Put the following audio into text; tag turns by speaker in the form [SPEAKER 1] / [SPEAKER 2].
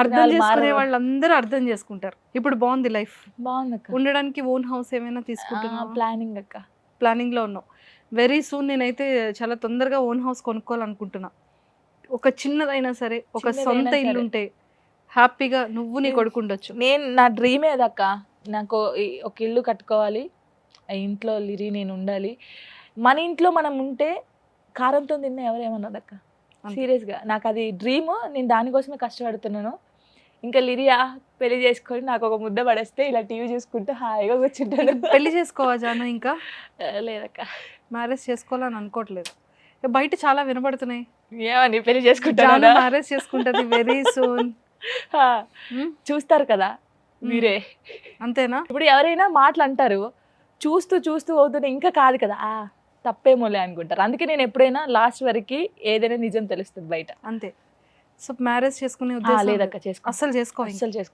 [SPEAKER 1] అర్థం చేసుకునే వాళ్ళందరూ అర్థం చేసుకుంటారు. ఇప్పుడు బాగుంది లైఫ్,
[SPEAKER 2] బాగుందక్క.
[SPEAKER 1] ఉండడానికి ఓన్ హౌస్ ఏమైనా తీసుకుంటున్నావా?
[SPEAKER 2] ప్లానింగ్ అక్క.
[SPEAKER 1] ప్లానింగ్ లో ఉన్నావు. వెరీ సూన్ నేనైతే చాలా తొందరగా ఓన్ హౌస్ కొనుక్కోవాలనుకుంటున్నా. ఒక చిన్నదైనా సరే, ఒక సొంత ఇల్లు ఉంటే హ్యాపీగా నువ్వు నీ కొడుకు ఉండొచ్చు.
[SPEAKER 2] నేను నా డ్రీమే అదక్క. నాకు ఒక ఇల్లు కట్టుకోవాలి, ఆ ఇంట్లో లిరి నేను ఉండాలి. మన ఇంట్లో మనం ఉంటే కారంతో తిన్న ఎవరేమన్నారక్క. సీరియస్గా నాకు అది డ్రీమ్. నేను దానికోసమే కష్టపడుతున్నాను. ఇంకా లిరియా పెళ్లి చేసుకొని నాకు ఒక ముద్ద పడేస్తే ఇలా టీవీ చూసుకుంటూ హాయిగా కూర్చుంటాను.
[SPEAKER 1] పెళ్లి చేసుకోవా జాను? ఇంకా
[SPEAKER 2] లేదక్క,
[SPEAKER 1] మ్యారేజ్ చేసుకోవాలని అనుకోవట్లేదు. బయట చాలా వినబడుతున్నాయి,
[SPEAKER 2] ఏమని పెళ్లి
[SPEAKER 1] జాను
[SPEAKER 2] చేసుకుంటాను.
[SPEAKER 1] మ్యారేజ్ చేసుకుంటది వెరీ సూన్.
[SPEAKER 2] చూస్తారు కదా మీరే.
[SPEAKER 1] అంతేనా?
[SPEAKER 2] ఇప్పుడు ఎవరైనా మాటలు అంటారు, చూస్తూ చూస్తూ అవుతుంటే ఇంకా కాదు కదా, తప్పేమోలే అనుకుంటారు. అందుకే నేను ఎప్పుడైనా లాస్ట్ వరకు ఏదైనా నిజం తెలుస్తుంది బయట.
[SPEAKER 1] అంతే. సో మ్యారేజ్ చేసుకునే ఉద్దేశం
[SPEAKER 2] లేదక్క,
[SPEAKER 1] అసలు చేసుకో.
[SPEAKER 2] అస్సలు చేసుకో.